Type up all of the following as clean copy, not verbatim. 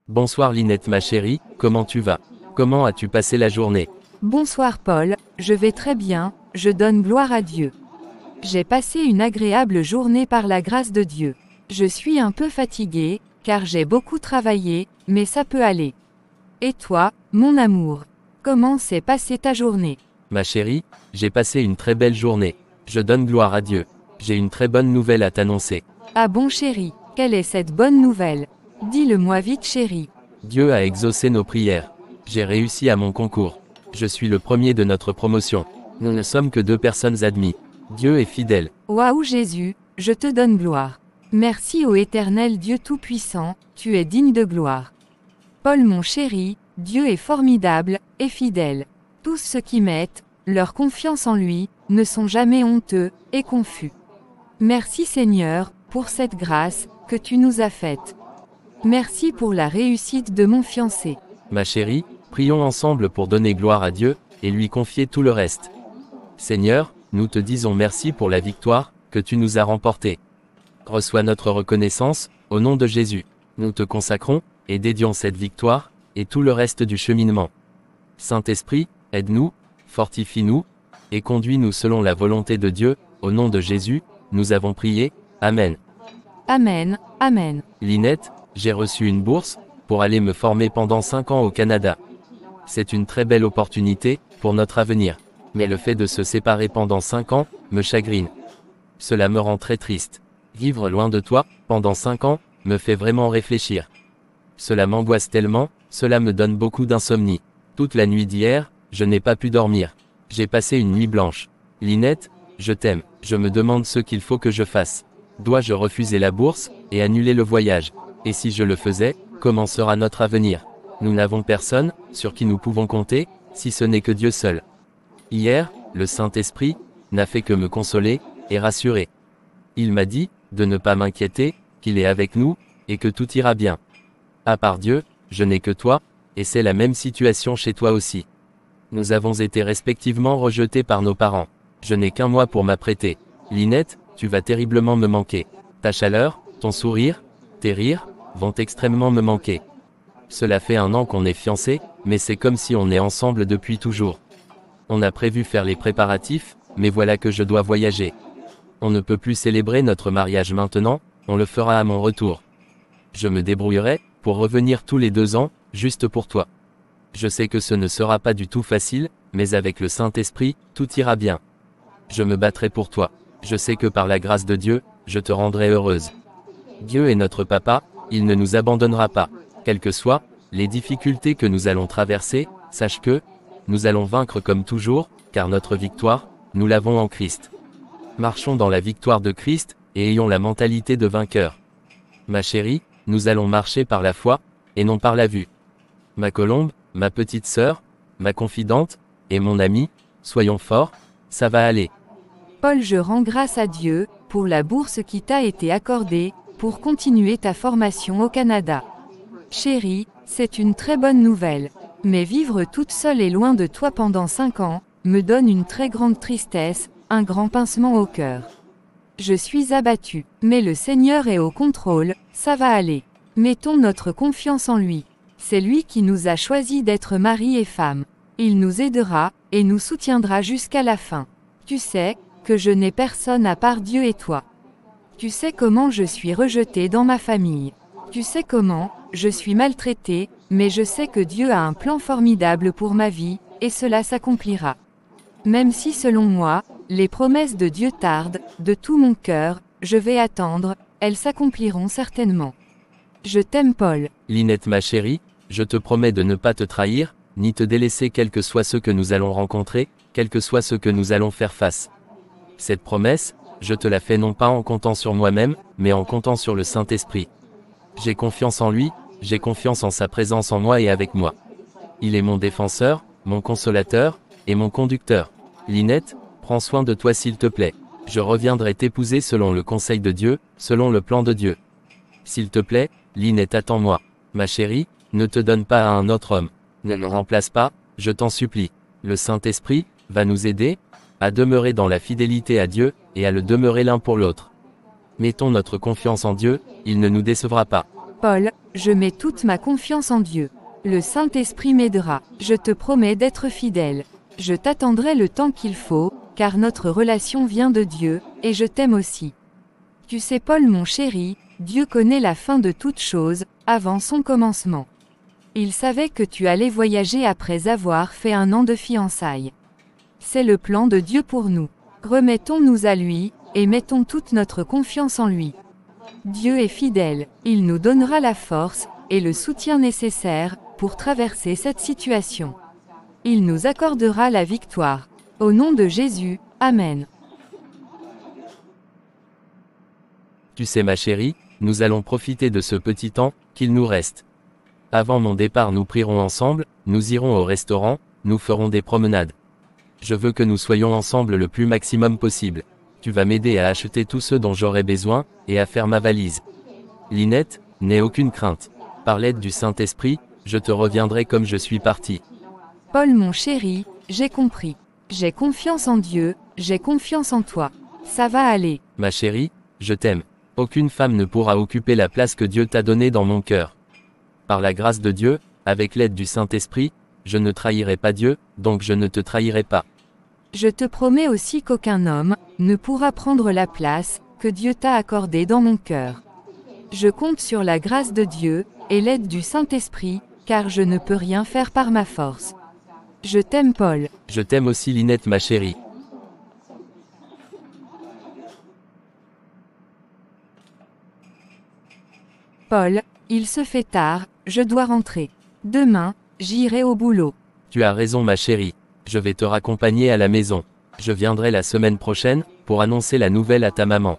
Bonsoir Linette ma chérie, comment tu vas? Comment as-tu passé la journée? Bonsoir Paul, je vais très bien, je donne gloire à Dieu. J'ai passé une agréable journée par la grâce de Dieu. Je suis un peu fatiguée, car j'ai beaucoup travaillé, mais ça peut aller. Et toi, mon amour? Comment s'est passée ta journée? Ma chérie, j'ai passé une très belle journée. Je donne gloire à Dieu. J'ai une très bonne nouvelle à t'annoncer. Ah bon chéri, quelle est cette bonne nouvelle? Dis-le-moi vite chéri. Dieu a exaucé nos prières. J'ai réussi à mon concours. Je suis le premier de notre promotion. Nous ne sommes que 2 personnes admises. Dieu est fidèle. Waouh Jésus, je te donne gloire. Merci ô éternel Dieu Tout-Puissant, tu es digne de gloire. Paul mon chéri, Dieu est formidable, et fidèle. Tous ceux qui mettent leur confiance en lui, ne sont jamais honteux, et confus. Merci Seigneur, pour cette grâce, que tu nous as faite. Merci pour la réussite de mon fiancé. Ma chérie, prions ensemble pour donner gloire à Dieu, et lui confier tout le reste. Seigneur, nous te disons merci pour la victoire, que tu nous as remportée. Reçois notre reconnaissance, au nom de Jésus. Nous te consacrons, et dédions cette victoire, et tout le reste du cheminement. Saint-Esprit, aide-nous, fortifie-nous, et conduis-nous selon la volonté de Dieu, au nom de Jésus, nous avons prié, Amen. Amen, Amen. Linette, j'ai reçu une bourse, pour aller me former pendant 5 ans au Canada. C'est une très belle opportunité, pour notre avenir. Mais le fait de se séparer pendant 5 ans, me chagrine. Cela me rend très triste. Vivre loin de toi, pendant 5 ans, me fait vraiment réfléchir. Cela m'angoisse tellement, cela me donne beaucoup d'insomnie. Toute la nuit d'hier, je n'ai pas pu dormir. J'ai passé une nuit blanche. Linette, je t'aime, je me demande ce qu'il faut que je fasse. Dois-je refuser la bourse, et annuler le voyage? Et si je le faisais, comment sera notre avenir? Nous n'avons personne, sur qui nous pouvons compter, si ce n'est que Dieu seul. Hier, le Saint-Esprit n'a fait que me consoler, et rassurer. Il m'a dit, de ne pas m'inquiéter, qu'il est avec nous, et que tout ira bien. À part Dieu, je n'ai que toi, et c'est la même situation chez toi aussi. Nous avons été respectivement rejetés par nos parents. Je n'ai qu'un mois pour m'apprêter. Linette, tu vas terriblement me manquer. Ta chaleur, ton sourire, tes rires, vont extrêmement me manquer. Cela fait 1 an qu'on est fiancés, mais c'est comme si on est ensemble depuis toujours. On a prévu faire les préparatifs, mais voilà que je dois voyager. On ne peut plus célébrer notre mariage maintenant, on le fera à mon retour. Je me débrouillerai, pour revenir tous les 2 ans, juste pour toi. Je sais que ce ne sera pas du tout facile, mais avec le Saint-Esprit, tout ira bien. Je me battrai pour toi. Je sais que par la grâce de Dieu, je te rendrai heureuse. Dieu est notre papa, il ne nous abandonnera pas. Quelles que soient les difficultés que nous allons traverser, sache que nous allons vaincre comme toujours, car notre victoire, nous l'avons en Christ. Marchons dans la victoire de Christ, et ayons la mentalité de vainqueur. Ma chérie, nous allons marcher par la foi, et non par la vue. Ma colombe, ma petite sœur, ma confidente, et mon amie, soyons forts, ça va aller. Paul, je rends grâce à Dieu, pour la bourse qui t'a été accordée, pour continuer ta formation au Canada. Chérie, c'est une très bonne nouvelle. Mais vivre toute seule et loin de toi pendant 5 ans, me donne une très grande tristesse, un grand pincement au cœur. Je suis abattue, mais le Seigneur est au contrôle, ça va aller. Mettons notre confiance en lui. C'est lui qui nous a choisis d'être mari et femme. Il nous aidera, et nous soutiendra jusqu'à la fin. Tu sais, que je n'ai personne à part Dieu et toi. Tu sais comment je suis rejetée dans ma famille. Tu sais comment, je suis maltraitée, mais je sais que Dieu a un plan formidable pour ma vie, et cela s'accomplira. Même si selon moi, les promesses de Dieu tardent, de tout mon cœur, je vais attendre, elles s'accompliront certainement. Je t'aime Paul. Linette ma chérie, je te promets de ne pas te trahir, ni te délaisser quel que soit ce que nous allons rencontrer, quel que soit ce que nous allons faire face. Cette promesse, je te la fais non pas en comptant sur moi-même, mais en comptant sur le Saint-Esprit. J'ai confiance en lui, j'ai confiance en sa présence en moi et avec moi. Il est mon défenseur, mon consolateur, et mon conducteur. Linette, prends soin de toi s'il te plaît. Je reviendrai t'épouser selon le conseil de Dieu, selon le plan de Dieu. S'il te plaît, Linette, attends-moi. Ma chérie, ne te donne pas à un autre homme. Ne me remplace pas, je t'en supplie. Le Saint-Esprit va nous aider à demeurer dans la fidélité à Dieu, et à le demeurer l'un pour l'autre. Mettons notre confiance en Dieu, il ne nous décevra pas. Paul, je mets toute ma confiance en Dieu. Le Saint-Esprit m'aidera. Je te promets d'être fidèle. Je t'attendrai le temps qu'il faut, car notre relation vient de Dieu, et je t'aime aussi. Tu sais Paul mon chéri, Dieu connaît la fin de toute chose, avant son commencement. Il savait que tu allais voyager après avoir fait 1 an de fiançailles. C'est le plan de Dieu pour nous. Remettons-nous à lui, et mettons toute notre confiance en lui. Dieu est fidèle, il nous donnera la force, et le soutien nécessaire, pour traverser cette situation. Il nous accordera la victoire. Au nom de Jésus, Amen. Tu sais ma chérie, nous allons profiter de ce petit temps qu'il nous reste. Avant mon départ nous prierons ensemble, nous irons au restaurant, nous ferons des promenades. Je veux que nous soyons ensemble le plus maximum possible. Tu vas m'aider à acheter tout ce dont j'aurai besoin, et à faire ma valise. Lynette, n'aie aucune crainte. Par l'aide du Saint-Esprit, je te reviendrai comme je suis parti. Paul mon chéri, j'ai compris. J'ai confiance en Dieu, j'ai confiance en toi. Ça va aller. Ma chérie, je t'aime. Aucune femme ne pourra occuper la place que Dieu t'a donnée dans mon cœur. Par la grâce de Dieu, avec l'aide du Saint-Esprit, je ne trahirai pas Dieu, donc je ne te trahirai pas. Je te promets aussi qu'aucun homme ne pourra prendre la place que Dieu t'a accordée dans mon cœur. Je compte sur la grâce de Dieu et l'aide du Saint-Esprit, car je ne peux rien faire par ma force. Je t'aime Paul. Je t'aime aussi Lynette ma chérie. Paul, il se fait tard, je dois rentrer. Demain, j'irai au boulot. Tu as raison ma chérie. Je vais te raccompagner à la maison. Je viendrai la semaine prochaine, pour annoncer la nouvelle à ta maman.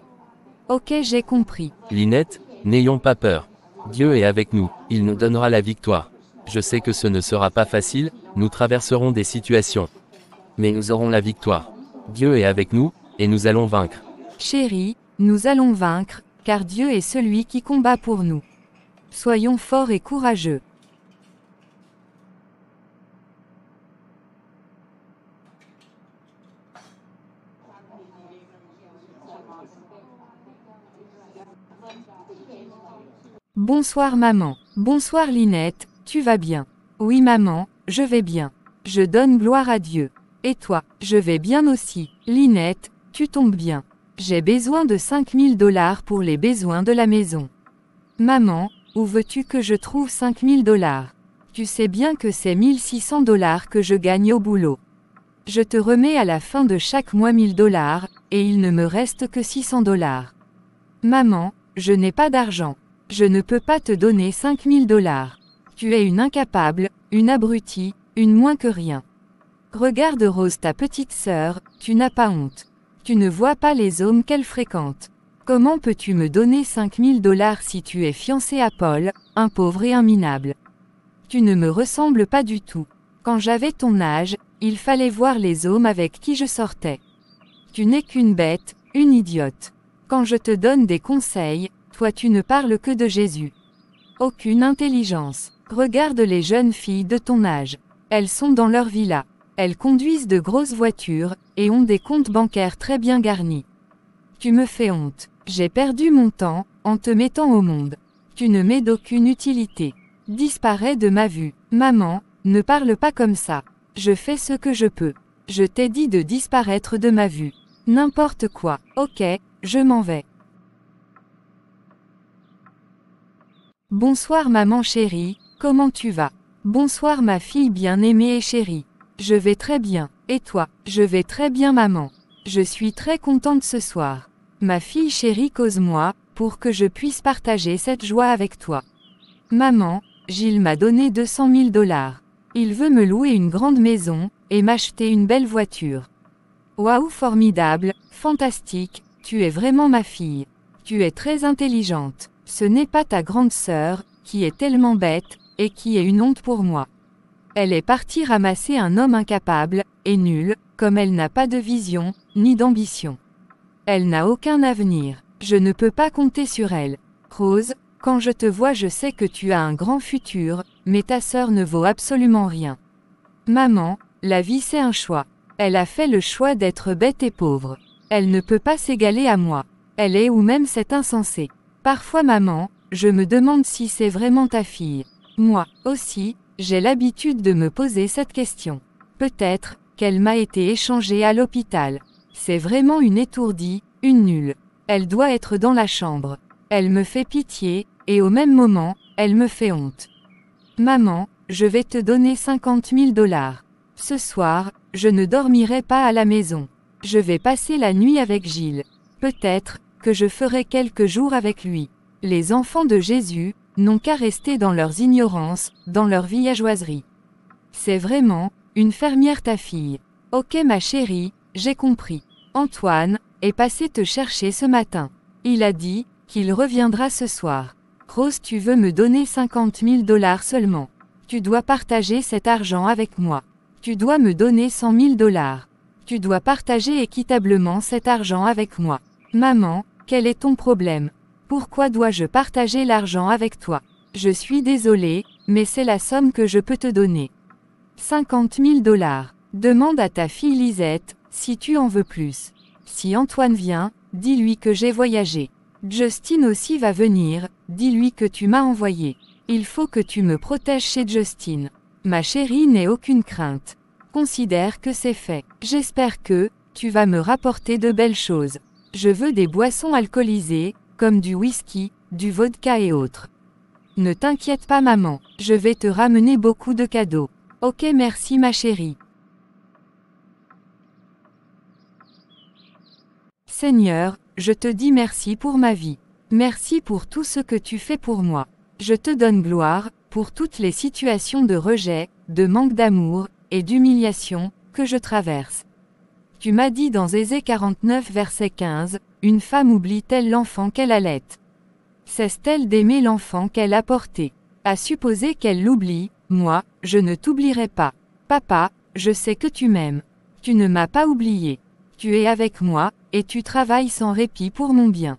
Ok, j'ai compris. Lynette, n'ayons pas peur. Dieu est avec nous, il nous donnera la victoire. Je sais que ce ne sera pas facile, nous traverserons des situations. Mais nous aurons la victoire. Dieu est avec nous, et nous allons vaincre. Chérie, nous allons vaincre, car Dieu est celui qui combat pour nous. Soyons forts et courageux. Bonsoir maman. Bonsoir Lynette, tu vas bien? Oui maman, je vais bien. Je donne gloire à Dieu. Et toi? Je vais bien aussi. Lynette, tu tombes bien. J'ai besoin de 5000 $ pour les besoins de la maison. Maman, où veux-tu que je trouve 5000 $? Tu sais bien que c'est 1600 $ que je gagne au boulot. Je te remets à la fin de chaque mois 1000 $, et il ne me reste que 600 $. Maman, je n'ai pas d'argent. Je ne peux pas te donner 5000 $. Tu es une incapable, une abrutie, une moins que rien. Regarde Rose ta petite sœur, tu n'as pas honte. Tu ne vois pas les hommes qu'elle fréquente. Comment peux-tu me donner 5000 $ si tu es fiancé à Paul, un pauvre et un minable? Tu ne me ressembles pas du tout. Quand j'avais ton âge, il fallait voir les hommes avec qui je sortais. Tu n'es qu'une bête, une idiote. Quand je te donne des conseils, toi tu ne parles que de Jésus. Aucune intelligence. Regarde les jeunes filles de ton âge. Elles sont dans leur villa. Elles conduisent de grosses voitures, et ont des comptes bancaires très bien garnis. Tu me fais honte. J'ai perdu mon temps, en te mettant au monde. Tu ne m'es d'aucune utilité. Disparais de ma vue. Maman, ne parle pas comme ça. Je fais ce que je peux. Je t'ai dit de disparaître de ma vue. N'importe quoi. Ok, je m'en vais. Bonsoir maman chérie, comment tu vas? Bonsoir ma fille bien-aimée et chérie. Je vais très bien. Et toi? Je vais très bien maman. Je suis très contente ce soir. Ma fille chérie cause-moi, pour que je puisse partager cette joie avec toi. Maman, Gilles m'a donné 200 000 $. Il veut me louer une grande maison, et m'acheter une belle voiture. Waouh formidable, fantastique, tu es vraiment ma fille. Tu es très intelligente. Ce n'est pas ta grande sœur, qui est tellement bête, et qui est une honte pour moi. Elle est partie ramasser un homme incapable, et nul, comme elle n'a pas de vision, ni d'ambition. Elle n'a aucun avenir. Je ne peux pas compter sur elle. Rose, quand je te vois je sais que tu as un grand futur, mais ta sœur ne vaut absolument rien. Maman, la vie c'est un choix. Elle a fait le choix d'être bête et pauvre. Elle ne peut pas s'égaler à moi. Elle est ou même c'est insensé. Parfois maman, je me demande si c'est vraiment ta fille. Moi aussi, j'ai l'habitude de me poser cette question. Peut-être qu'elle m'a été échangée à l'hôpital. C'est vraiment une étourdie, une nulle. Elle doit être dans la chambre. Elle me fait pitié, et au même moment, elle me fait honte. Maman, je vais te donner 50 000 $. Ce soir, je ne dormirai pas à la maison. Je vais passer la nuit avec Gilles. Peut-être que je ferai quelques jours avec lui. Les enfants de Jésus n'ont qu'à rester dans leurs ignorances, dans leur villageoiserie. C'est vraiment une fermière ta fille. Ok ma chérie, j'ai compris. Antoine est passé te chercher ce matin. Il a dit qu'il reviendra ce soir. Rose, tu veux me donner 50 000 $ seulement. Tu dois partager cet argent avec moi. Tu dois me donner 100 000 $. Tu dois partager équitablement cet argent avec moi. Maman, quel est ton problème? Pourquoi dois-je partager l'argent avec toi? Je suis désolée, mais c'est la somme que je peux te donner. 50 000 $. Demande à ta fille Lisette, si tu en veux plus. Si Antoine vient, dis-lui que j'ai voyagé. Justine aussi va venir, dis-lui que tu m'as envoyé. Il faut que tu me protèges chez Justine. Ma chérie, n'aie aucune crainte. Considère que c'est fait. J'espère que tu vas me rapporter de belles choses. Je veux des boissons alcoolisées, comme du whisky, du vodka et autres. Ne t'inquiète pas maman, je vais te ramener beaucoup de cadeaux. Ok merci ma chérie. Seigneur, je te dis merci pour ma vie. Merci pour tout ce que tu fais pour moi. Je te donne gloire, pour toutes les situations de rejet, de manque d'amour, et d'humiliation, que je traverse. Tu m'as dit dans Ésée 49 verset 15, une femme oublie-t-elle l'enfant qu'elle allait? Cesse-t-elle d'aimer l'enfant qu'elle a porté? À supposer qu'elle l'oublie, moi, je ne t'oublierai pas. Papa, je sais que tu m'aimes. Tu ne m'as pas oublié. Tu es avec moi, et tu travailles sans répit pour mon bien.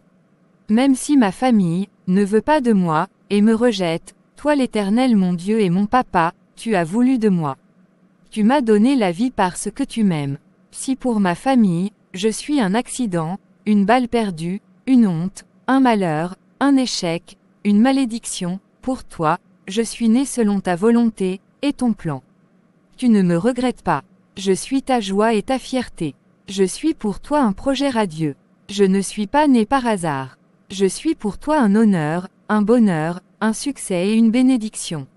Même si ma famille ne veut pas de moi, et me rejette, toi l'Éternel mon Dieu et mon Papa, tu as voulu de moi. Tu m'as donné la vie parce que tu m'aimes. Si pour ma famille, je suis un accident, une balle perdue, une honte, un malheur, un échec, une malédiction, pour toi, je suis né selon ta volonté, et ton plan. Tu ne me regrettes pas. Je suis ta joie et ta fierté. Je suis pour toi un projet radieux. Je ne suis pas né par hasard. Je suis pour toi un honneur, un bonheur, un succès et une bénédiction.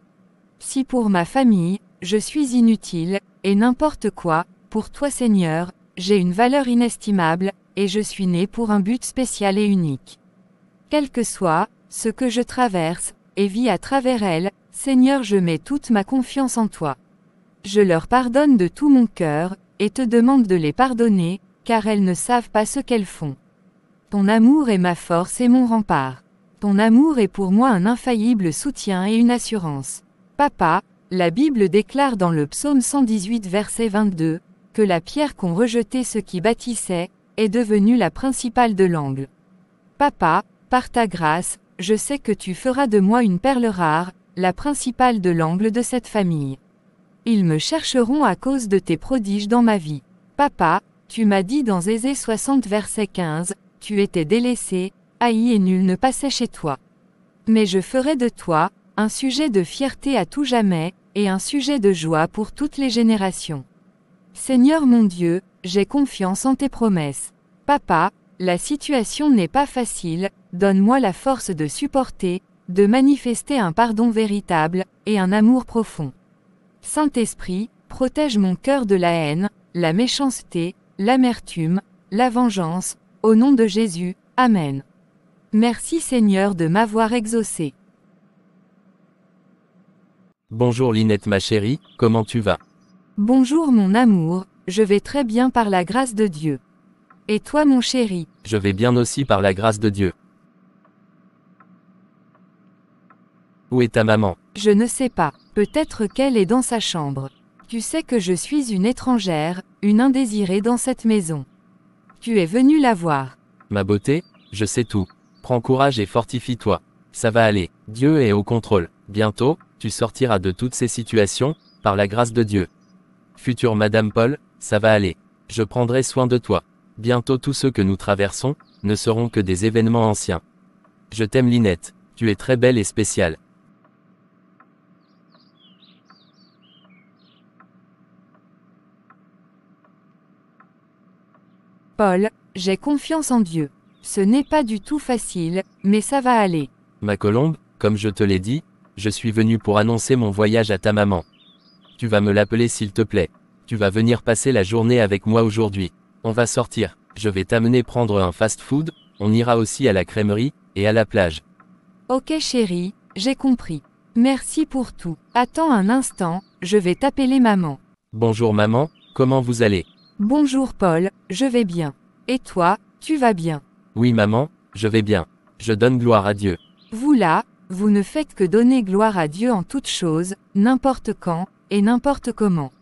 Si pour ma famille, je suis inutile, et n'importe quoi, pour toi Seigneur, j'ai une valeur inestimable, et je suis né pour un but spécial et unique. Quel que soit ce que je traverse, et vis à travers elle, Seigneur, je mets toute ma confiance en toi. Je leur pardonne de tout mon cœur, et te demande de les pardonner, car elles ne savent pas ce qu'elles font. Ton amour est ma force et mon rempart. Ton amour est pour moi un infaillible soutien et une assurance. Papa, la Bible déclare dans le psaume 118 verset 22, que la pierre qu'ont rejetée ceux qui bâtissaient, est devenue la principale de l'angle. Papa, par ta grâce, je sais que tu feras de moi une perle rare, la principale de l'angle de cette famille. Ils me chercheront à cause de tes prodiges dans ma vie. Papa, tu m'as dit dans Ésée 60 verset 15, tu étais délaissé, haï et nul ne passait chez toi. Mais je ferai de toi, un sujet de fierté à tout jamais, et un sujet de joie pour toutes les générations. Seigneur mon Dieu, j'ai confiance en tes promesses. Papa, la situation n'est pas facile, donne-moi la force de supporter, de manifester un pardon véritable, et un amour profond. Saint-Esprit, protège mon cœur de la haine, la méchanceté, l'amertume, la vengeance, au nom de Jésus, Amen. Merci Seigneur de m'avoir exaucé. Bonjour Linette ma chérie, comment tu vas? Bonjour mon amour, je vais très bien par la grâce de Dieu. Et toi mon chéri? Je vais bien aussi par la grâce de Dieu. Où est ta maman? Je ne sais pas, peut-être qu'elle est dans sa chambre. Tu sais que je suis une étrangère, une indésirée dans cette maison. Tu es venu la voir. Ma beauté, je sais tout. Prends courage et fortifie-toi. Ça va aller, Dieu est au contrôle. Bientôt, tu sortiras de toutes ces situations, par la grâce de Dieu. Future Madame Paul, ça va aller. Je prendrai soin de toi. Bientôt tous ceux que nous traversons, ne seront que des événements anciens. Je t'aime Linette. Tu es très belle et spéciale. Paul, j'ai confiance en Dieu. Ce n'est pas du tout facile, mais ça va aller. Ma colombe, comme je te l'ai dit, je suis venu pour annoncer mon voyage à ta maman. Tu vas me l'appeler s'il te plaît. Tu vas venir passer la journée avec moi aujourd'hui. On va sortir. Je vais t'amener prendre un fast-food, on ira aussi à la crèmerie, et à la plage. Ok chérie, j'ai compris. Merci pour tout. Attends un instant, je vais t'appeler maman. Bonjour maman, comment vous allez? Bonjour Paul, je vais bien. Et toi, tu vas bien? Oui maman, je vais bien. Je donne gloire à Dieu. Vous là, vous ne faites que donner gloire à Dieu en toutes choses, n'importe quand, et n'importe comment.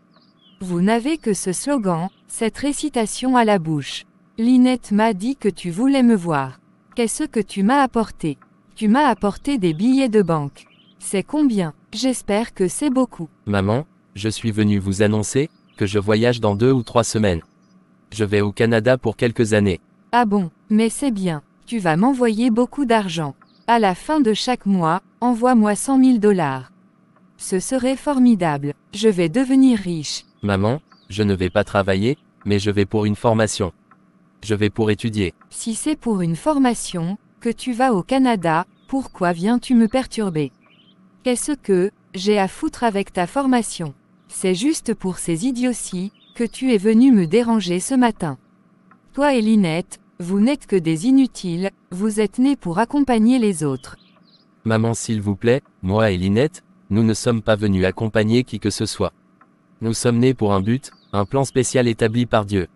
Vous n'avez que ce slogan, cette récitation à la bouche. Linette m'a dit que tu voulais me voir. Qu'est-ce que tu m'as apporté? Tu m'as apporté des billets de banque. C'est combien? J'espère que c'est beaucoup. Maman, je suis venu vous annoncer que je voyage dans 2 ou 3 semaines. Je vais au Canada pour quelques années. Ah bon, mais c'est bien. Tu vas m'envoyer beaucoup d'argent. À la fin de chaque mois, envoie-moi 100 000 $. Ce serait formidable. Je vais devenir riche. Maman, je ne vais pas travailler, mais je vais pour une formation. Je vais pour étudier. Si c'est pour une formation, que tu vas au Canada, pourquoi viens-tu me perturber? Qu'est-ce que j'ai à foutre avec ta formation? C'est juste pour ces idioties que tu es venu me déranger ce matin. Toi et Linette, vous n'êtes que des inutiles, vous êtes nés pour accompagner les autres. Maman s'il vous plaît, moi et Linette, nous ne sommes pas venus accompagner qui que ce soit. Nous sommes nés pour un but, un plan spécial établi par Dieu.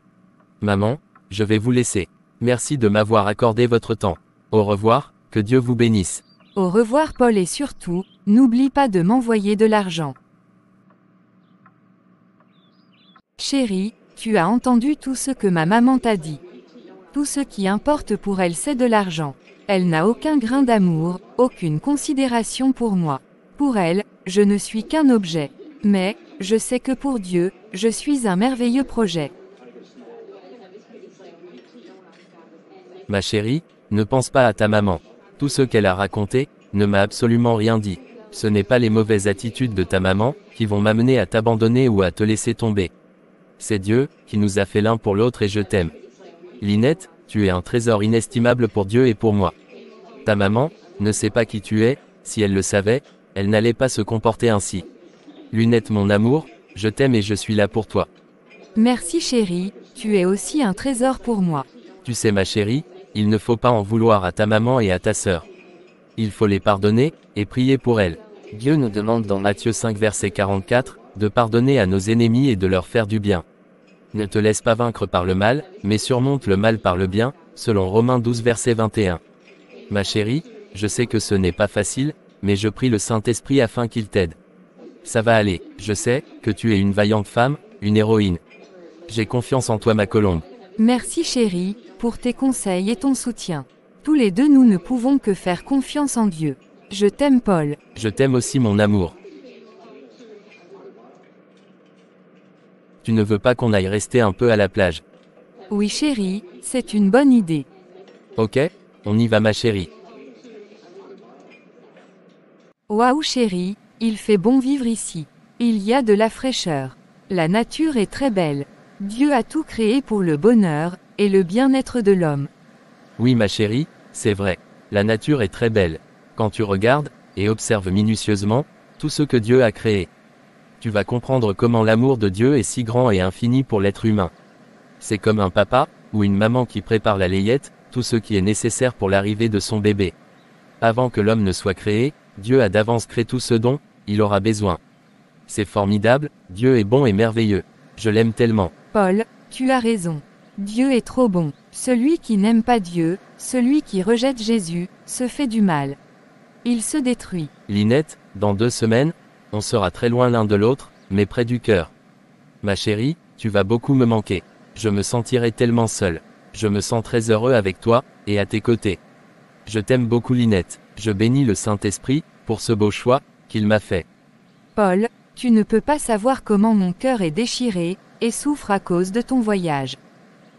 Maman, je vais vous laisser. Merci de m'avoir accordé votre temps. Au revoir, que Dieu vous bénisse. Au revoir Paul et surtout, n'oublie pas de m'envoyer de l'argent. Chérie, tu as entendu tout ce que ma maman t'a dit. Tout ce qui importe pour elle c'est de l'argent. Elle n'a aucun grain d'amour, aucune considération pour moi. Pour elle, je ne suis qu'un objet. Mais, je sais que pour Dieu, je suis un merveilleux projet. Ma chérie, ne pense pas à ta maman. Tout ce qu'elle a raconté, ne m'a absolument rien dit. Ce n'est pas les mauvaises attitudes de ta maman, qui vont m'amener à t'abandonner ou à te laisser tomber. C'est Dieu, qui nous a fait l'un pour l'autre et je t'aime. Linette, tu es un trésor inestimable pour Dieu et pour moi. Ta maman, ne sait pas qui tu es, si elle le savait, elle n'allait pas se comporter ainsi. Linette mon amour, je t'aime et je suis là pour toi. Merci chérie, tu es aussi un trésor pour moi. Tu sais ma chérie, il ne faut pas en vouloir à ta maman et à ta sœur. Il faut les pardonner, et prier pour elles. Dieu nous demande dans Matthieu 5 verset 44, de pardonner à nos ennemis et de leur faire du bien. Ne te laisse pas vaincre par le mal, mais surmonte le mal par le bien, selon Romains 12 verset 21. Ma chérie, je sais que ce n'est pas facile, mais je prie le Saint-Esprit afin qu'il t'aide. Ça va aller, je sais, que tu es une vaillante femme, une héroïne. J'ai confiance en toi ma colombe. Merci chérie, pour tes conseils et ton soutien. Tous les deux nous ne pouvons que faire confiance en Dieu. Je t'aime Paul. Je t'aime aussi mon amour. Tu ne veux pas qu'on aille rester un peu à la plage? Oui chérie, c'est une bonne idée. Ok, on y va ma chérie. Waouh chérie, il fait bon vivre ici. Il y a de la fraîcheur. La nature est très belle. Dieu a tout créé pour le bonheur et le bien-être de l'homme. Oui ma chérie, c'est vrai. La nature est très belle. Quand tu regardes, et observes minutieusement, tout ce que Dieu a créé. Tu vas comprendre comment l'amour de Dieu est si grand et infini pour l'être humain. C'est comme un papa, ou une maman qui prépare la layette, tout ce qui est nécessaire pour l'arrivée de son bébé. Avant que l'homme ne soit créé, Dieu a d'avance créé tout ce dont il aura besoin. C'est formidable, Dieu est bon et merveilleux. Je l'aime tellement. Paul, tu as raison. Dieu est trop bon. Celui qui n'aime pas Dieu, celui qui rejette Jésus, se fait du mal. Il se détruit. Linette, dans 2 semaines, on sera très loin l'un de l'autre, mais près du cœur. Ma chérie, tu vas beaucoup me manquer. Je me sentirai tellement seul. Je me sens très heureux avec toi, et à tes côtés. Je t'aime beaucoup Linette. Je bénis le Saint-Esprit, pour ce beau choix, qu'il m'a fait. Paul, tu ne peux pas savoir comment mon cœur est déchiré, et souffre à cause de ton voyage.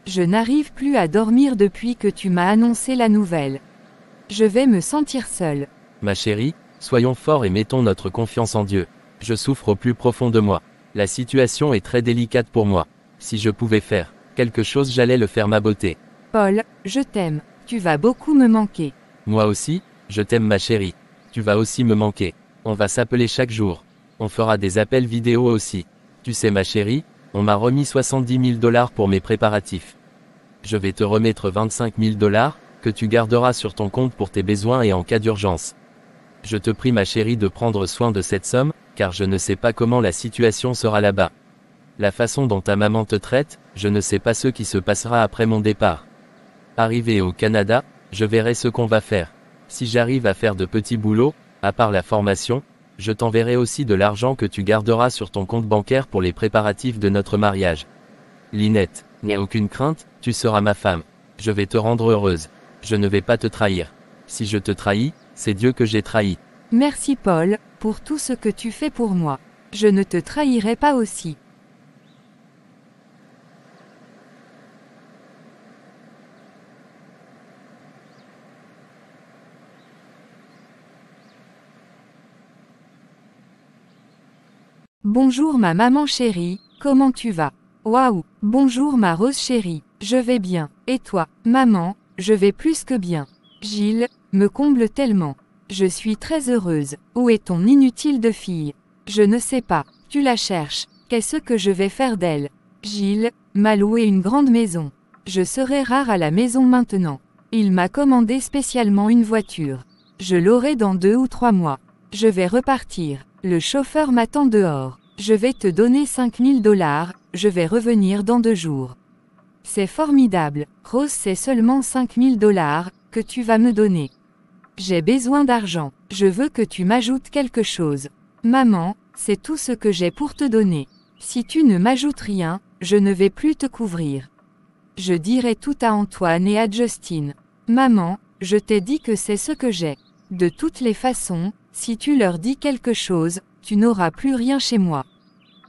Je n'arrive plus à dormir depuis que tu m'as annoncé la nouvelle. Je vais me sentir seule. Ma chérie, soyons forts et mettons notre confiance en Dieu. Je souffre au plus profond de moi. La situation est très délicate pour moi. Si je pouvais faire quelque chose, j'allais le faire, ma beauté. Paul, je t'aime. Tu vas beaucoup me manquer. Moi aussi, je t'aime ma chérie. Tu vas aussi me manquer. On va s'appeler chaque jour. On fera des appels vidéo aussi. Tu sais ma chérie, on m'a remis 70 000 $ pour mes préparatifs. Je vais te remettre 25 000 $, que tu garderas sur ton compte pour tes besoins et en cas d'urgence. Je te prie ma chérie de prendre soin de cette somme, car je ne sais pas comment la situation sera là-bas. La façon dont ta maman te traite, je ne sais pas ce qui se passera après mon départ. Arrivé au Canada, je verrai ce qu'on va faire. Si j'arrive à faire de petits boulots, à part la formation, je t'enverrai aussi de l'argent que tu garderas sur ton compte bancaire pour les préparatifs de notre mariage. Lynette, n'aie aucune crainte, tu seras ma femme. Je vais te rendre heureuse. Je ne vais pas te trahir. Si je te trahis, c'est Dieu que j'ai trahi. Merci Paul, pour tout ce que tu fais pour moi. Je ne te trahirai pas aussi. Bonjour ma maman chérie, comment tu vas? Waouh! Bonjour ma Rose chérie, je vais bien. Et toi, maman? Je vais plus que bien. Gilles, me comble tellement. Je suis très heureuse. Où est ton inutile de fille? Je ne sais pas. Tu la cherches. Qu'est-ce que je vais faire d'elle? Gilles m'a loué une grande maison. Je serai rare à la maison maintenant. Il m'a commandé spécialement une voiture. Je l'aurai dans 2 ou 3 mois. Je vais repartir. Le chauffeur m'attend dehors. Je vais te donner 5 000 $, je vais revenir dans 2 jours. C'est formidable, Rose, c'est seulement 5 000 $ que tu vas me donner. J'ai besoin d'argent, je veux que tu m'ajoutes quelque chose. Maman, c'est tout ce que j'ai pour te donner. Si tu ne m'ajoutes rien, je ne vais plus te couvrir. Je dirai tout à Antoine et à Justine. Maman, je t'ai dit que c'est ce que j'ai. De toutes les façons, si tu leur dis quelque chose, tu n'auras plus rien chez moi.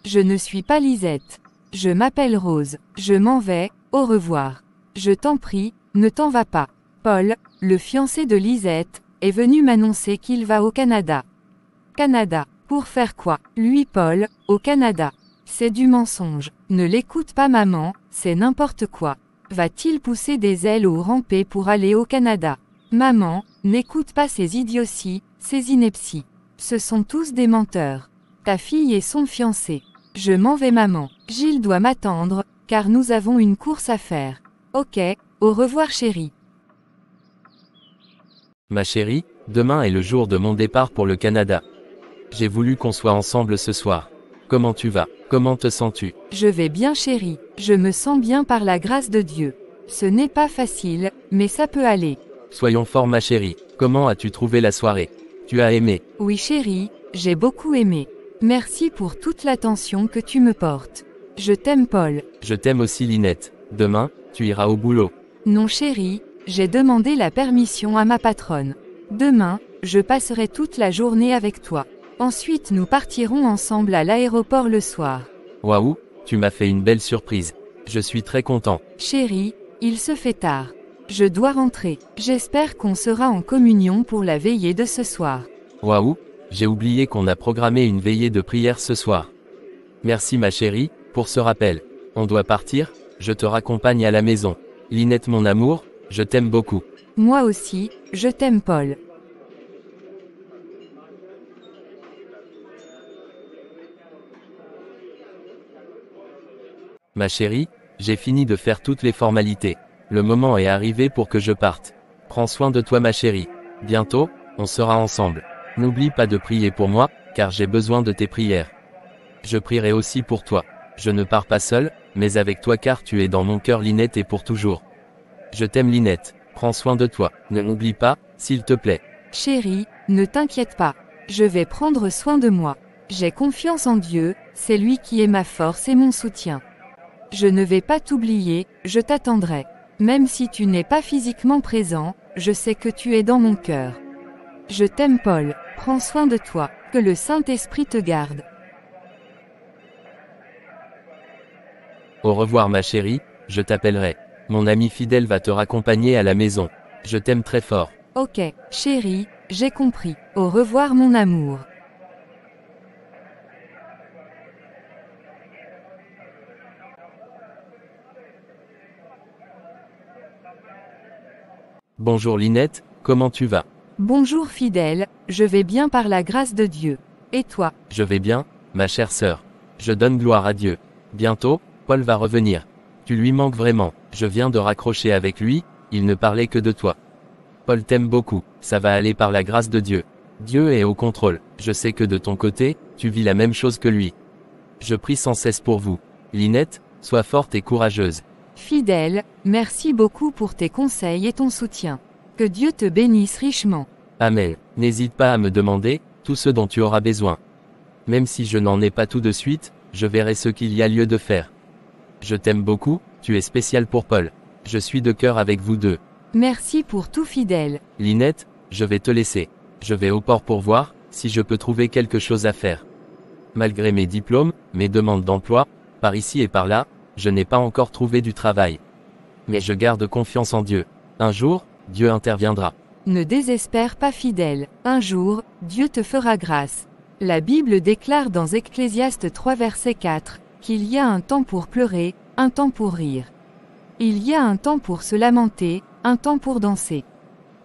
Je ne suis pas Lisette. Je m'appelle Rose. Je m'en vais, au revoir. Je t'en prie, ne t'en vas pas. Paul, le fiancé de Lisette, est venu m'annoncer qu'il va au Canada. Canada, pour faire quoi? Lui Paul, au Canada. C'est du mensonge. Ne l'écoute pas maman, c'est n'importe quoi. Va-t-il pousser des ailes ou ramper pour aller au Canada? Maman, n'écoute pas ces idioties, ces inepties. Ce sont tous des menteurs. Ta fille et son fiancé. Je m'en vais maman. Gilles doit m'attendre, car nous avons une course à faire. Ok, au revoir chérie. Ma chérie, demain est le jour de mon départ pour le Canada. J'ai voulu qu'on soit ensemble ce soir. Comment tu vas? Comment te sens-tu? Je vais bien chérie, je me sens bien par la grâce de Dieu. Ce n'est pas facile, mais ça peut aller. Soyons forts ma chérie. Comment as-tu trouvé la soirée? Tu as aimé? Oui chérie, j'ai beaucoup aimé. Merci pour toute l'attention que tu me portes. Je t'aime Paul. Je t'aime aussi Lynette. Demain, tu iras au boulot. Non chérie, j'ai demandé la permission à ma patronne. Demain, je passerai toute la journée avec toi. Ensuite nous partirons ensemble à l'aéroport le soir. Waouh, tu m'as fait une belle surprise. Je suis très content. Chérie, il se fait tard. Je dois rentrer. J'espère qu'on sera en communion pour la veillée de ce soir. Waouh, j'ai oublié qu'on a programmé une veillée de prière ce soir. Merci ma chérie, pour ce rappel. On doit partir, je te raccompagne à la maison. Lynette mon amour, je t'aime beaucoup. Moi aussi, je t'aime Paul. Ma chérie, j'ai fini de faire toutes les formalités. Le moment est arrivé pour que je parte. Prends soin de toi ma chérie. Bientôt, on sera ensemble. N'oublie pas de prier pour moi, car j'ai besoin de tes prières. Je prierai aussi pour toi. Je ne pars pas seul, mais avec toi car tu es dans mon cœur Lynette et pour toujours. Je t'aime Lynette, prends soin de toi. Ne m'oublie pas, s'il te plaît. Chérie, ne t'inquiète pas. Je vais prendre soin de moi. J'ai confiance en Dieu, c'est lui qui est ma force et mon soutien. Je ne vais pas t'oublier, je t'attendrai. Même si tu n'es pas physiquement présent, je sais que tu es dans mon cœur. Je t'aime Paul, prends soin de toi, que le Saint-Esprit te garde. Au revoir ma chérie, je t'appellerai. Mon ami fidèle va te raccompagner à la maison. Je t'aime très fort. Ok, chérie, J'ai compris. Au revoir mon amour. Bonjour Linette, comment tu vas? Bonjour fidèle, je vais bien par la grâce de Dieu. Et toi? Je vais bien, ma chère sœur. Je donne gloire à Dieu. Bientôt, Paul va revenir. Tu lui manques vraiment. Je viens de raccrocher avec lui, il ne parlait que de toi. Paul t'aime beaucoup, ça va aller par la grâce de Dieu. Dieu est au contrôle. Je sais que de ton côté, tu vis la même chose que lui. Je prie sans cesse pour vous. Linette, sois forte et courageuse. Fidèle, merci beaucoup pour tes conseils et ton soutien. Que Dieu te bénisse richement. Amen. N'hésite pas à me demander tout ce dont tu auras besoin. Même si je n'en ai pas tout de suite, je verrai ce qu'il y a lieu de faire. Je t'aime beaucoup, tu es spécial pour Paul. Je suis de cœur avec vous deux. Merci pour tout fidèle. Linette, je vais te laisser. Je vais au port pour voir si je peux trouver quelque chose à faire. Malgré mes diplômes, mes demandes d'emploi, par ici et par là, je n'ai pas encore trouvé du travail. Mais je garde confiance en Dieu. Un jour, Dieu interviendra. Ne désespère pas fidèle. Un jour, Dieu te fera grâce. La Bible déclare dans Ecclésiaste 3 verset 4, qu'il y a un temps pour pleurer, un temps pour rire. Il y a un temps pour se lamenter, un temps pour danser.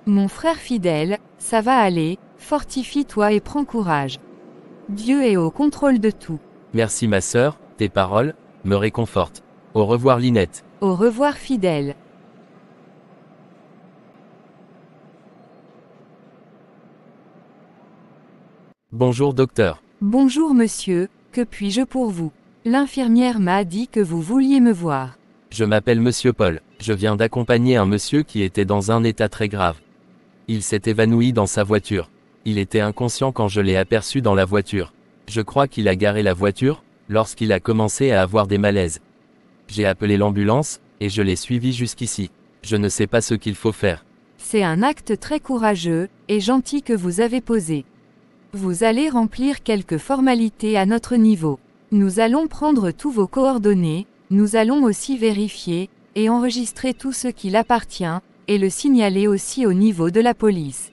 Mon frère fidèle, ça va aller, fortifie-toi et prends courage. Dieu est au contrôle de tout. Merci ma sœur, tes paroles me réconfortent. Au revoir Linette. Au revoir fidèle. Bonjour docteur. Bonjour monsieur, que puis-je pour vous? L'infirmière m'a dit que vous vouliez me voir. Je m'appelle Monsieur Paul. Je viens d'accompagner un monsieur qui était dans un état très grave. Il s'est évanoui dans sa voiture. Il était inconscient quand je l'ai aperçu dans la voiture. Je crois qu'il a garé la voiture, lorsqu'il a commencé à avoir des malaises. J'ai appelé l'ambulance, et je l'ai suivi jusqu'ici. Je ne sais pas ce qu'il faut faire. C'est un acte très courageux et gentil que vous avez posé. Vous allez remplir quelques formalités à notre niveau. Nous allons prendre tous vos coordonnées, nous allons aussi vérifier et enregistrer tout ce qu'il appartient, et le signaler aussi au niveau de la police.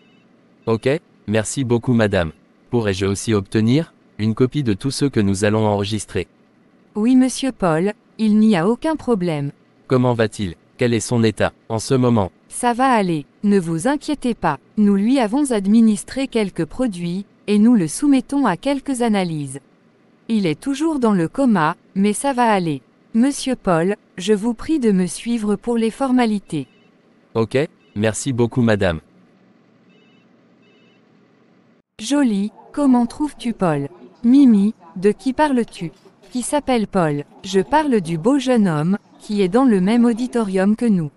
Ok, merci beaucoup madame. Pourrais-je aussi obtenir une copie de tout ce que nous allons enregistrer? Oui monsieur Paul, il n'y a aucun problème. Comment va-t-il? Quel est son état, en ce moment? Ça va aller, ne vous inquiétez pas. Nous lui avons administré quelques produits, et nous le soumettons à quelques analyses. Il est toujours dans le coma, mais ça va aller. Monsieur Paul, je vous prie de me suivre pour les formalités. Ok, merci beaucoup madame. Joli, comment trouves-tu Paul? Mimi, de qui parles-tu? Qui s'appelle Paul? Je parle du beau jeune homme, qui est dans le même auditorium que nous.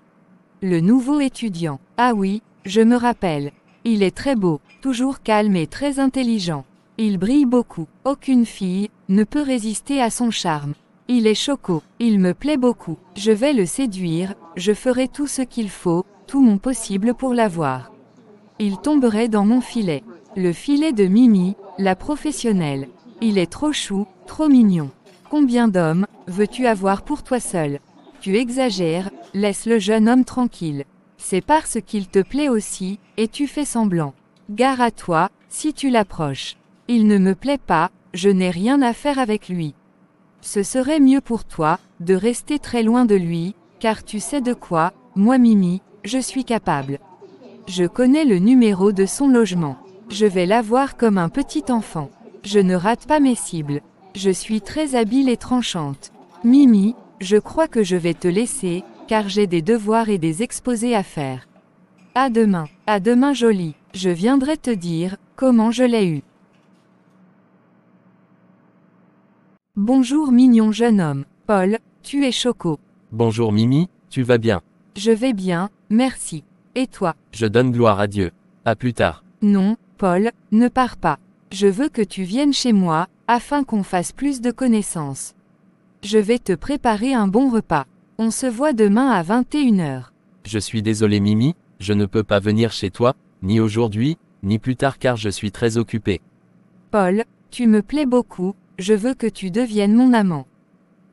Le nouveau étudiant. Ah oui, je me rappelle. Il est très beau, toujours calme et très intelligent. Il brille beaucoup. Aucune fille ne peut résister à son charme. Il est choco, il me plaît beaucoup. Je vais le séduire, je ferai tout ce qu'il faut, tout mon possible pour l'avoir. Il tomberait dans mon filet. Le filet de Mimi, la professionnelle. Il est trop chou, trop mignon. Combien d'hommes veux-tu avoir pour toi seul? Tu exagères, laisse le jeune homme tranquille. C'est parce qu'il te plaît aussi, et tu fais semblant. Gare à toi, si tu l'approches. Il ne me plaît pas, je n'ai rien à faire avec lui. Ce serait mieux pour toi, de rester très loin de lui, car tu sais de quoi, moi Mimi, je suis capable. Je connais le numéro de son logement. Je vais l'avoir comme un petit enfant. Je ne rate pas mes cibles. Je suis très habile et tranchante. Mimi, je crois que je vais te laisser, car j'ai des devoirs et des exposés à faire. À demain jolie. Je viendrai te dire comment je l'ai eu. Bonjour mignon jeune homme. Paul, tu es choco. Bonjour Mimi, tu vas bien? Je vais bien, merci. Et toi? Je donne gloire à Dieu. À plus tard. Non, Paul, ne pars pas. Je veux que tu viennes chez moi, afin qu'on fasse plus de connaissances. Je vais te préparer un bon repas. On se voit demain à 21h. Je suis désolé Mimi, je ne peux pas venir chez toi, ni aujourd'hui, ni plus tard car je suis très occupé. Paul, tu me plais beaucoup, je veux que tu deviennes mon amant.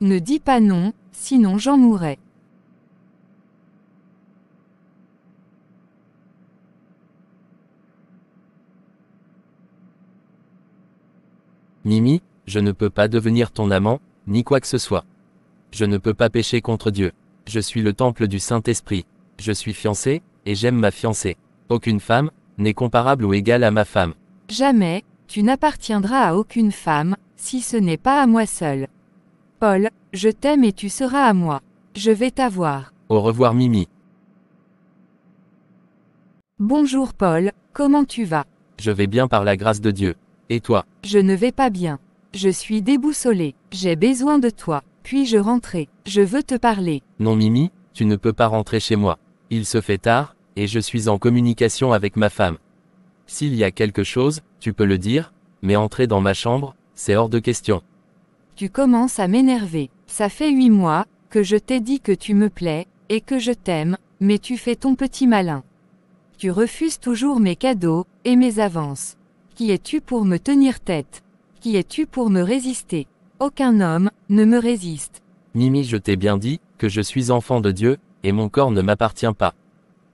Ne dis pas non, sinon j'en mourrai. Mimi, je ne peux pas devenir ton amant, ni quoi que ce soit. Je ne peux pas pécher contre Dieu. Je suis le temple du Saint-Esprit. Je suis fiancé, et j'aime ma fiancée. Aucune femme n'est comparable ou égale à ma femme. Jamais, tu n'appartiendras à aucune femme, si ce n'est pas à moi seul. Paul, je t'aime et tu seras à moi. Je vais t'avoir. Au revoir Mimi. Bonjour Paul, comment tu vas? Je vais bien par la grâce de Dieu. Et toi? Je ne vais pas bien. Je suis déboussolé. J'ai besoin de toi. Puis-je rentrer? Je veux te parler. Non Mimi, tu ne peux pas rentrer chez moi. Il se fait tard, et je suis en communication avec ma femme. S'il y a quelque chose, tu peux le dire, mais entrer dans ma chambre, c'est hors de question. Tu commences à m'énerver. Ça fait 8 mois que je t'ai dit que tu me plais, et que je t'aime, mais tu fais ton petit malin. Tu refuses toujours mes cadeaux, et mes avances. Qui es-tu pour me tenir tête? Qui es-tu pour me résister? Aucun homme ne me résiste. Mimi, je t'ai bien dit que je suis enfant de Dieu, et mon corps ne m'appartient pas.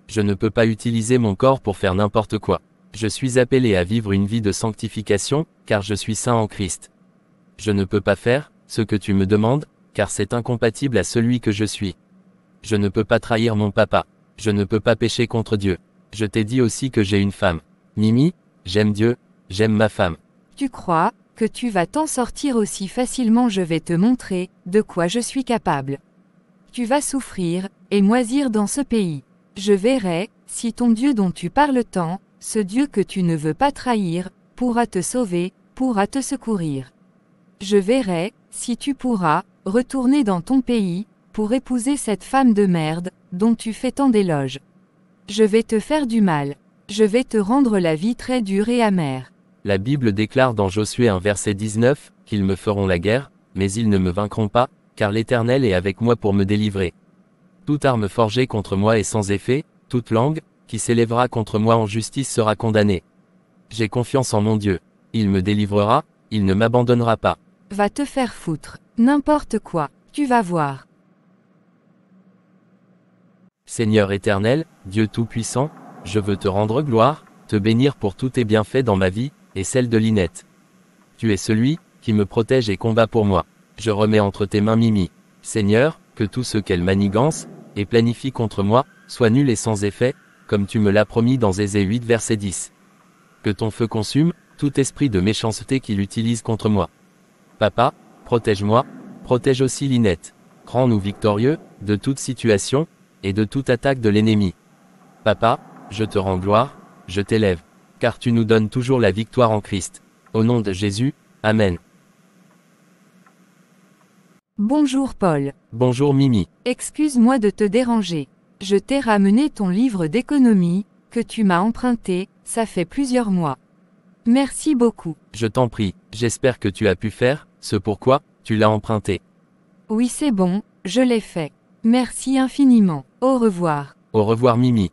Je ne peux pas utiliser mon corps pour faire n'importe quoi. Je suis appelé à vivre une vie de sanctification, car je suis saint en Christ. Je ne peux pas faire ce que tu me demandes, car c'est incompatible à celui que je suis. Je ne peux pas trahir mon papa. Je ne peux pas pécher contre Dieu. Je t'ai dit aussi que j'ai une femme. Mimi, j'aime Dieu, j'aime ma femme. Tu crois que tu vas t'en sortir aussi facilement? Je vais te montrer de quoi je suis capable. Tu vas souffrir et moisir dans ce pays. Je verrai si ton Dieu dont tu parles tant, ce Dieu que tu ne veux pas trahir, pourra te sauver, pourra te secourir. Je verrai si tu pourras retourner dans ton pays pour épouser cette femme de merde dont tu fais tant d'éloges. Je vais te faire du mal. Je vais te rendre la vie très dure et amère. La Bible déclare dans Josué 1 verset 19, qu'ils me feront la guerre, mais ils ne me vaincront pas, car l'Éternel est avec moi pour me délivrer. Toute arme forgée contre moi est sans effet, toute langue qui s'élèvera contre moi en justice sera condamnée. J'ai confiance en mon Dieu. Il me délivrera, il ne m'abandonnera pas. Va te faire foutre. N'importe quoi, tu vas voir. Seigneur éternel, Dieu Tout-Puissant, je veux te rendre gloire, te bénir pour tous tes bienfaits dans ma vie, et celle de Linette. Tu es celui qui me protège et combat pour moi. Je remets entre tes mains Mimi. Seigneur, que tout ce qu'elle manigance et planifie contre moi soit nul et sans effet, comme tu me l'as promis dans Ésée 8 verset 10. Que ton feu consume tout esprit de méchanceté qu'il utilise contre moi. Papa, protège-moi, protège aussi Linette. Rends-nous victorieux de toute situation et de toute attaque de l'ennemi. Papa, je te rends gloire, je t'élève, car tu nous donnes toujours la victoire en Christ. Au nom de Jésus, Amen. Bonjour Paul. Bonjour Mimi. Excuse-moi de te déranger. Je t'ai ramené ton livre d'économie, que tu m'as emprunté, ça fait plusieurs mois. Merci beaucoup. Je t'en prie, j'espère que tu as pu faire ce pourquoi tu l'as emprunté. Oui, c'est bon, je l'ai fait. Merci infiniment. Au revoir. Au revoir Mimi.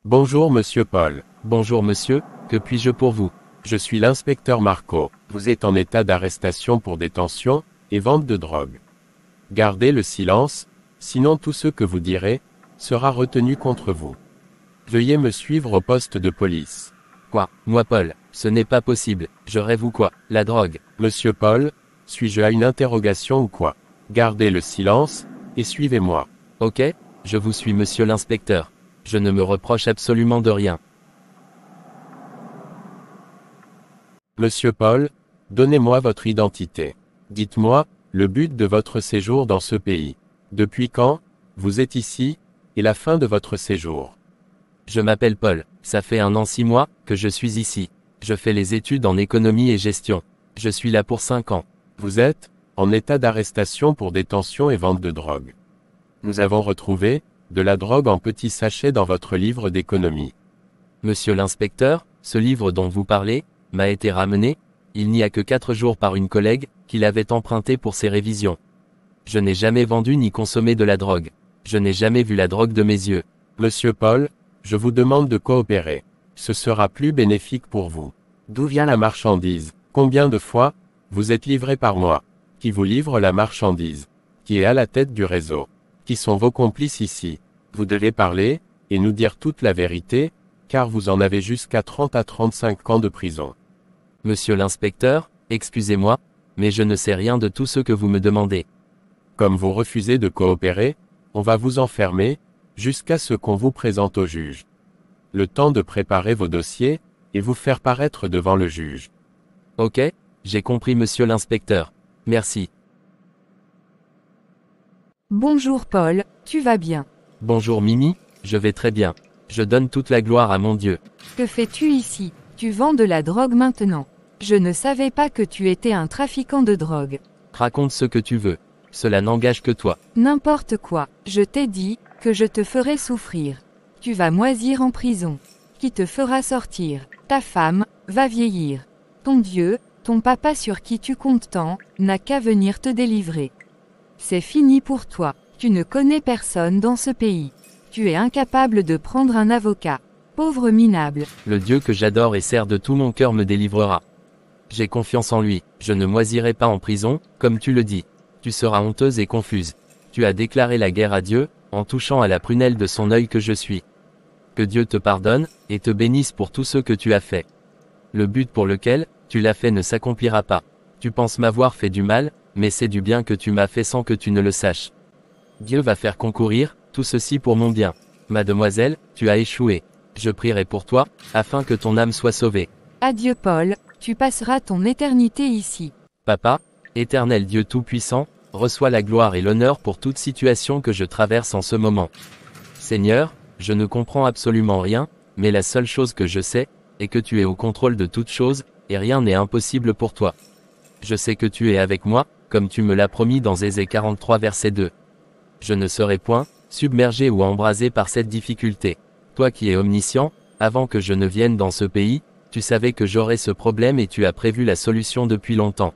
Bonjour Monsieur Paul. Bonjour monsieur, que puis-je pour vous? Je suis l'inspecteur Marco. Vous êtes en état d'arrestation pour détention et vente de drogue. Gardez le silence, sinon tout ce que vous direz sera retenu contre vous. Veuillez me suivre au poste de police. Quoi? Moi Paul, ce n'est pas possible. Je rêve ou quoi? La drogue? Monsieur Paul, suis-je à une interrogation ou quoi? Gardez le silence, et suivez-moi. Ok, je vous suis monsieur l'inspecteur. Je ne me reproche absolument de rien. Monsieur Paul, donnez-moi votre identité. Dites-moi, le but de votre séjour dans ce pays. Depuis quand vous êtes ici, et la fin de votre séjour. Je m'appelle Paul, ça fait 1 an 6 mois que je suis ici. Je fais les études en économie et gestion. Je suis là pour 5 ans. Vous êtes en état d'arrestation pour détention et vente de drogue. Nous avons retrouvé de la drogue en petits sachets dans votre livre d'économie. Monsieur l'inspecteur, ce livre dont vous parlez m'a été ramené, il n'y a que 4 jours par une collègue qui l'avait emprunté pour ses révisions. Je n'ai jamais vendu ni consommé de la drogue. Je n'ai jamais vu la drogue de mes yeux. Monsieur Paul, je vous demande de coopérer. Ce sera plus bénéfique pour vous. D'où vient la marchandise? Combien de fois vous êtes livré par mois? Qui vous livre la marchandise? Qui est à la tête du réseau? Qui sont vos complices ici? Vous devez parler, et nous dire toute la vérité, car vous en avez jusqu'à 30 à 35 ans de prison. Monsieur l'inspecteur, excusez-moi, mais je ne sais rien de tout ce que vous me demandez. Comme vous refusez de coopérer, on va vous enfermer, jusqu'à ce qu'on vous présente au juge. Le temps de préparer vos dossiers, et vous faire paraître devant le juge. Ok, j'ai compris monsieur l'inspecteur. Merci. Bonjour Paul, tu vas bien? Bonjour Mimi, je vais très bien. Je donne toute la gloire à mon Dieu. Que fais-tu ici? Tu vends de la drogue maintenant. Je ne savais pas que tu étais un trafiquant de drogue. Raconte ce que tu veux. Cela n'engage que toi. N'importe quoi, je t'ai dit que je te ferai souffrir. Tu vas moisir en prison. Qui te fera sortir? Ta femme va vieillir. Ton Dieu, ton papa sur qui tu comptes tant, n'a qu'à venir te délivrer. C'est fini pour toi. Tu ne connais personne dans ce pays. Tu es incapable de prendre un avocat. Pauvre minable. Le Dieu que j'adore et sers de tout mon cœur me délivrera. J'ai confiance en lui. Je ne moisirai pas en prison, comme tu le dis. Tu seras honteuse et confuse. Tu as déclaré la guerre à Dieu, en touchant à la prunelle de son œil que je suis. Que Dieu te pardonne, et te bénisse pour tout ce que tu as fait. Le but pour lequel tu l'as fait ne s'accomplira pas. Tu penses m'avoir fait du mal, mais c'est du bien que tu m'as fait sans que tu ne le saches. Dieu va faire concourir tout ceci pour mon bien. Mademoiselle, tu as échoué. Je prierai pour toi, afin que ton âme soit sauvée. Adieu Paul, tu passeras ton éternité ici. Papa, éternel Dieu Tout-Puissant, reçois la gloire et l'honneur pour toute situation que je traverse en ce moment. Seigneur, je ne comprends absolument rien, mais la seule chose que je sais, est que tu es au contrôle de toutes choses, et rien n'est impossible pour toi. Je sais que tu es avec moi, comme tu me l'as promis dans Ésée 43 verset 2. Je ne serai point submergé ou embrasé par cette difficulté. Toi qui es omniscient, avant que je ne vienne dans ce pays, tu savais que j'aurais ce problème et tu as prévu la solution depuis longtemps.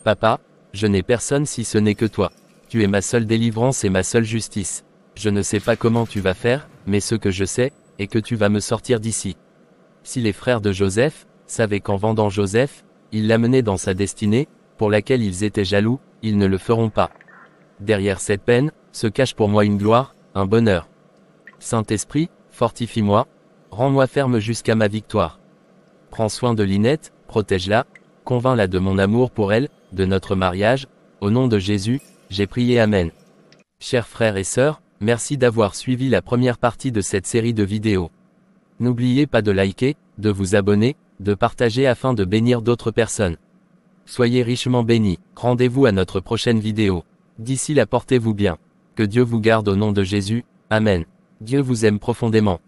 Papa, je n'ai personne si ce n'est que toi. Tu es ma seule délivrance et ma seule justice. Je ne sais pas comment tu vas faire, mais ce que je sais, est que tu vas me sortir d'ici. Si les frères de Joseph savaient qu'en vendant Joseph, ils l'amenaient dans sa destinée, pour laquelle ils étaient jaloux, ils ne le feront pas. Derrière cette peine, se cache pour moi une gloire, un bonheur. Saint-Esprit, fortifie-moi, rends-moi ferme jusqu'à ma victoire. Prends soin de Linette, protège-la, convainc-la de mon amour pour elle, de notre mariage, au nom de Jésus, j'ai prié Amen. Chers frères et sœurs, merci d'avoir suivi la première partie de cette série de vidéos. N'oubliez pas de liker, de vous abonner, de partager afin de bénir d'autres personnes. Soyez richement bénis, rendez-vous à notre prochaine vidéo. D'ici là portez-vous bien. Que Dieu vous garde au nom de Jésus, Amen. Dieu vous aime profondément.